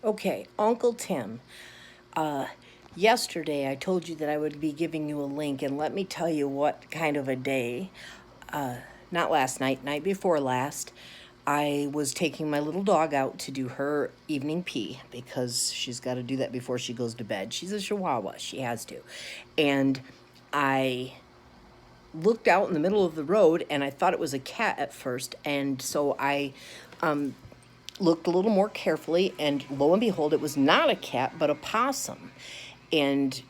Okay, Uncle Tim. Uh, Yesterday I told you that I would be giving you a link, and let me tell you what kind of a day. Not last night, night before last, I was taking my little dog out to do her evening pee because she's got to do that before she goes to bed. She's a Chihuahua, she has to. And I looked out in the middle of the road and I thought it was a cat at first, and so I looked a little more carefully, and lo and behold, it was not a cat, but a possum. And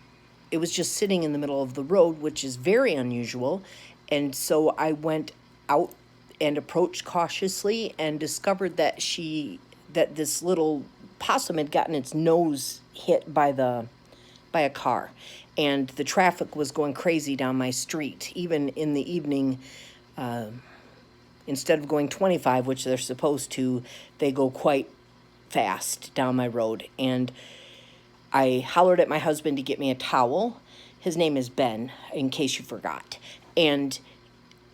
it was just sitting in the middle of the road, which is very unusual. And so I went out and approached cautiously and discovered that this little possum had gotten its nose hit by a car. And the traffic was going crazy down my street. Even in the evening, instead of going 25, which they're supposed to, they go quite fast down my road. And I hollered at my husband to get me a towel. His name is Ben, in case you forgot. And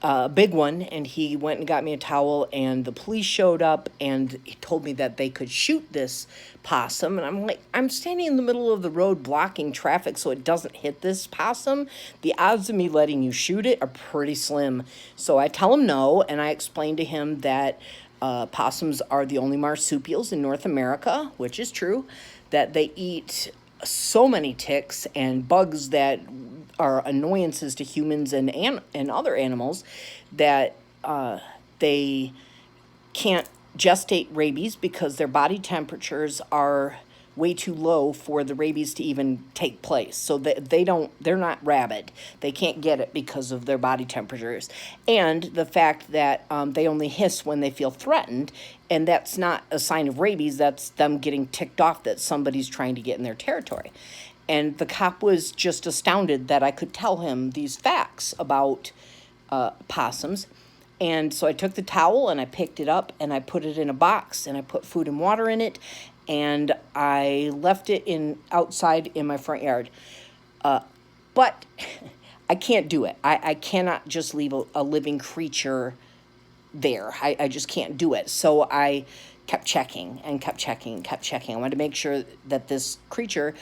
a big one, and he went and got me a towel, and the police showed up, and he told me that they could shoot this possum. And I'm like, I'm standing in the middle of the road blocking traffic so it doesn't hit this possum. The odds of me letting you shoot it are pretty slim. So I tell him no, and I explain to him that possums are the only marsupials in North America, which is true, that they eat so many ticks and bugs that are annoyances to humans and other animals, that they can't gestate rabies because their body temperatures are way too low for the rabies to even take place. So they're not rabid. They can't get it because of their body temperatures. And the fact that they only hiss when they feel threatened, and that's not a sign of rabies, that's them getting ticked off that somebody's trying to get in their territory. And the cop was just astounded that I could tell him these facts about possums. And so I took the towel and I picked it up and I put it in a box and I put food and water in it, and I left it in outside in my front yard. But I can't do it. I cannot just leave a living creature there. I just can't do it. So I kept checking and kept checking and kept checking. I wanted to make sure that this creature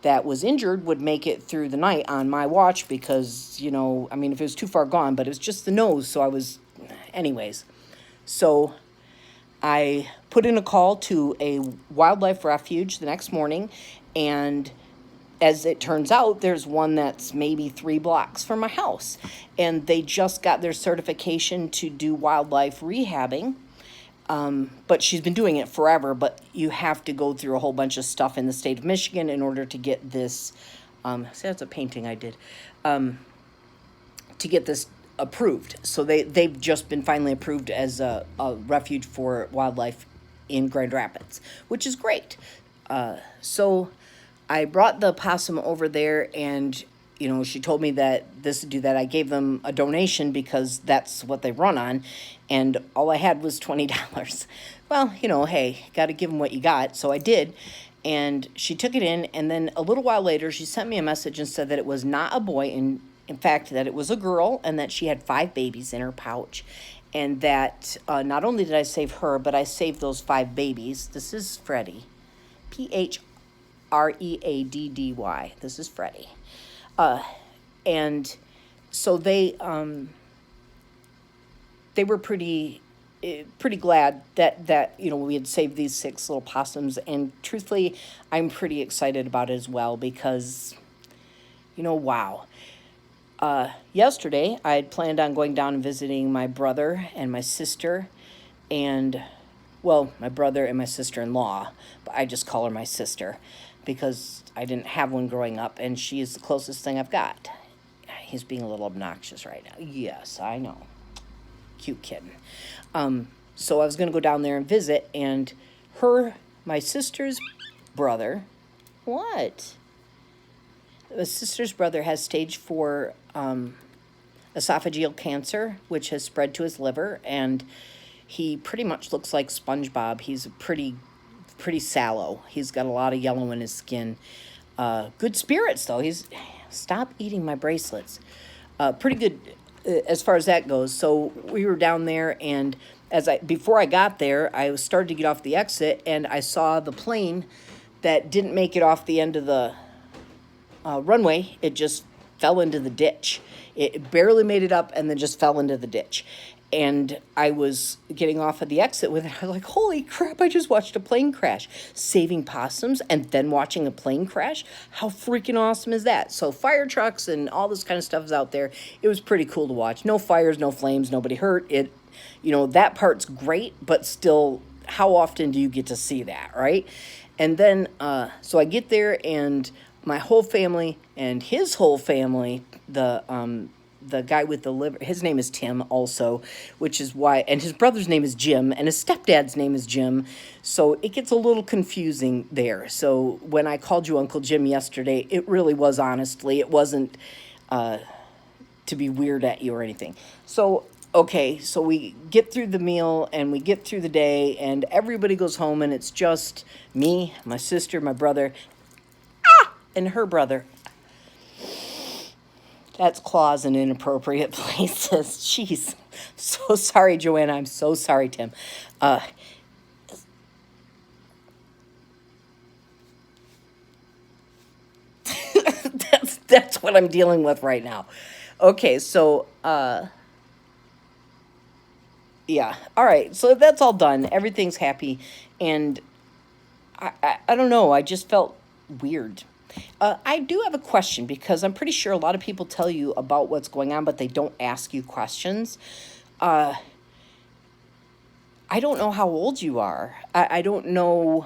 that was injured would make it through the night on my watch because, I mean, if it was too far gone, but it was just the nose. So anyways. So I put in a call to a wildlife refuge the next morning, and as it turns out, there's one that's maybe 3 blocks from my house, and they just got their certification to do wildlife rehabbing. But she's been doing it forever, but you have to go through a whole bunch of stuff in the state of Michigan in order to get this. See, that's a painting I did. To get this approved. So they've just been finally approved as a refuge for wildlife in Grand Rapids, which is great. So I brought the possum over there, and she told me that this would do that. I gave them a donation because that's what they run on, and all I had was $20. Well, hey, got to give them what you got. So I did, and she took it in, and then a little while later, she sent me a message and said that it was not a boy, and in fact, that it was a girl, and that she had 5 babies in her pouch, and that not only did I save her, but I saved those 5 babies. This is Freddie, Phreaddy. This is Freddie. And so they were pretty glad that we had saved these 6 little possums, and truthfully, I'm pretty excited about it as well because wow. Yesterday I had planned on going down and visiting my brother and my sister, and my brother and my sister-in-law, but I just call her my sister because I didn't have one growing up, and she is the closest thing I've got. He's being a little obnoxious right now. Yes, I know. Cute kitten. So I was going to go down there and visit, and my sister's brother, what? My sister's brother has stage 4 esophageal cancer, which has spread to his liver, and he pretty much looks like SpongeBob. He's pretty sallow. He's got a lot of yellow in his skin. Good spirits, though. Stop eating my bracelets. Pretty good as far as that goes. So we were down there, and before I got there, I started to get off the exit, and I saw the plane that didn't make it off the end of the runway. It just fell into the ditch. It barely made it up and then just fell into the ditch. And I was getting off of the exit with it. I was like, holy crap, I just watched a plane crash. Saving possums and then watching a plane crash? How freaking awesome is that? So fire trucks and all this kind of stuff is out there. It was pretty cool to watch. No fires, no flames, nobody hurt. That part's great, but still, how often do you get to see that, right? And then, so I get there, and my whole family and his whole family, the guy with the liver, his name is Tim also, which is why, and his brother's name is Jim, and his stepdad's name is Jim, so it gets a little confusing there. So when I called you Uncle Jim yesterday, it really was, honestly, it wasn't to be weird at you or anything. So, okay, so we get through the meal, and we get through the day, and everybody goes home, and it's just me, my sister, my brother, and her brother. That's claws in inappropriate places. Jeez. So sorry, Joanna. I'm so sorry, Tim. That's what I'm dealing with right now. Okay, so yeah. All right. So that's all done. Everything's happy, and I don't know. I just felt weird. I do have a question, because I'm pretty sure a lot of people tell you about what's going on, but they don't ask you questions. I don't know how old you are. I don't know.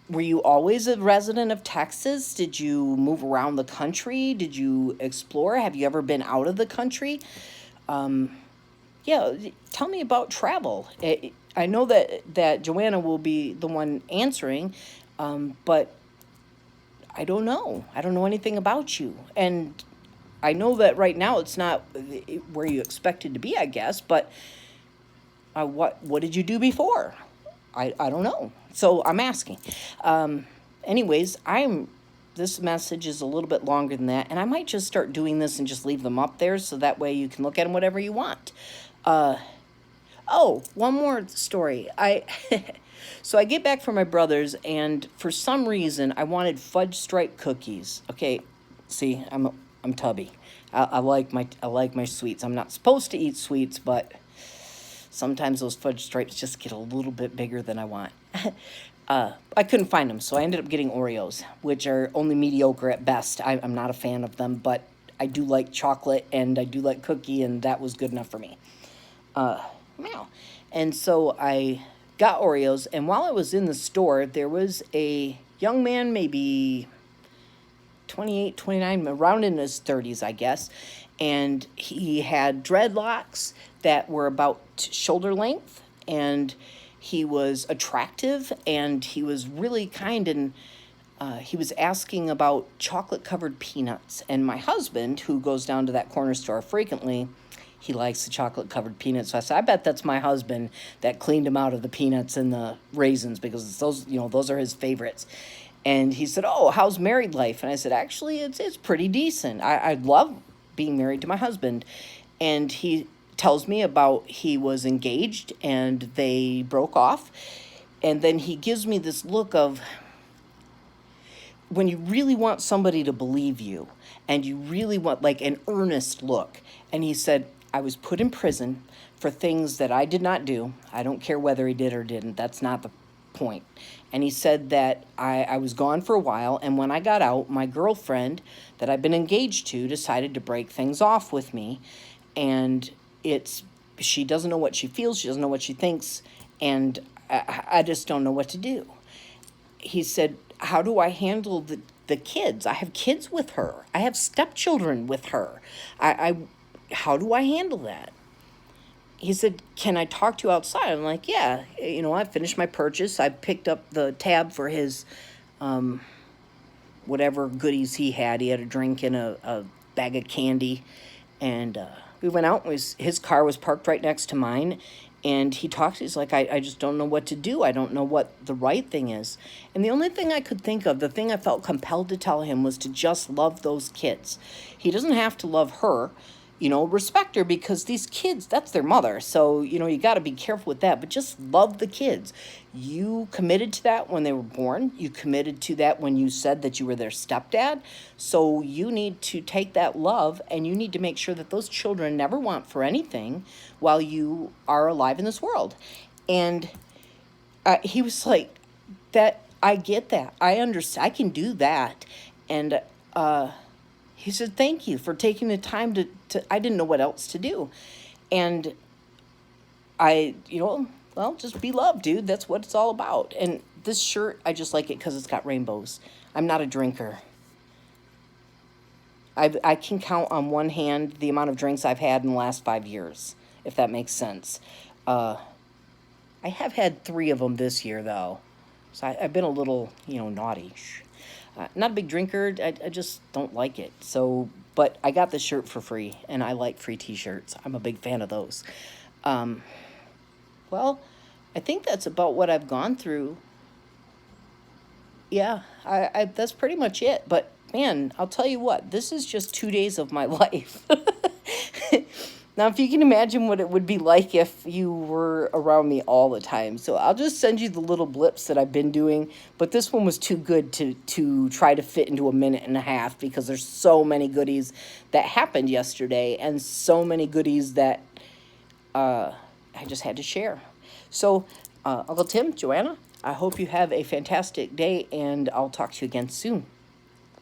Were you always a resident of Texas? Did you move around the country? Did you explore? Have you ever been out of the country? Yeah, tell me about travel. I know that Joanna will be the one answering, but I don't know. I don't know anything about you. And I know that right now it's not where you expected to be, I guess, but what did you do before? I don't know. So I'm asking. Anyways, this message is a little bit longer than that, and I might just start doing this and just leave them up there, so that way you can look at them whatever you want. Oh, one more story. So I get back from my brother's, and for some reason I wanted fudge stripe cookies. Okay, see, I'm tubby. I like my sweets. I'm not supposed to eat sweets, but sometimes those fudge stripes just get a little bit bigger than I want. I couldn't find them, so I ended up getting Oreos, which are only mediocre at best. I'm not a fan of them, but I do like chocolate, and I do like cookie, and that was good enough for me. Meow. And so I got Oreos, and while I was in the store, there was a young man, maybe 28, 29, around in his 30s, I guess, and he had dreadlocks that were about shoulder length, and he was attractive, and he was really kind, and he was asking about chocolate-covered peanuts. And my husband, who goes down to that corner store frequently, he likes the chocolate-covered peanuts. So I said, I bet that's my husband that cleaned him out of the peanuts and the raisins, because those are his favorites. And he said, oh, how's married life? And I said, actually, it's pretty decent. I love being married to my husband. And he tells me about he was engaged and they broke off. And then he gives me this look of, when you really want somebody to believe you, and you really want, like, an earnest look. And he said, I was put in prison for things that I did not do. I don't care whether he did or didn't. That's not the point. And he said that I was gone for a while, and when I got out, my girlfriend that I've been engaged to decided to break things off with me. And she doesn't know what she feels, she doesn't know what she thinks, and I just don't know what to do. He said, how do I handle the kids? I have kids with her. I have stepchildren with her. How do I handle that? He said, can I talk to you outside? I'm like, yeah. I finished my purchase. I picked up the tab for his whatever goodies he had. He had a drink and a bag of candy. And we went out. His car was parked right next to mine. And he talks, he's like, I just don't know what to do. I don't know what the right thing is. And the only thing I could think of, the thing I felt compelled to tell him, was to just love those kids. He doesn't have to love her. respect her, because these kids, that's their mother. So, you got to be careful with that, but just love the kids. You committed to that when they were born. You committed to that when you said that you were their stepdad. So you need to take that love, and you need to make sure that those children never want for anything while you are alive in this world. And he was like, that, I get that. I understand. I can do that. And he said, thank you for taking the time to I didn't know what else to do. And well, just be loved, dude. That's what it's all about. And this shirt, I just like it because it's got rainbows. I'm not a drinker. I can count on one hand the amount of drinks I've had in the last 5 years, if that makes sense. I have had 3 of them this year, though. So I've been a little, naughty. Not a big drinker. I just don't like it. So, but I got this shirt for free, and I like free t-shirts. I'm a big fan of those. Well, I think that's about what I've gone through. Yeah, I that's pretty much it. But man, I'll tell you what, this is just 2 days of my life. Now, if you can imagine what it would be like if you were around me all the time. So I'll just send you the little blips that I've been doing. But this one was too good to try to fit into a minute and a half, because there's so many goodies that happened yesterday, and so many goodies that I just had to share. So Uncle Tim, Joanna, I hope you have a fantastic day, and I'll talk to you again soon.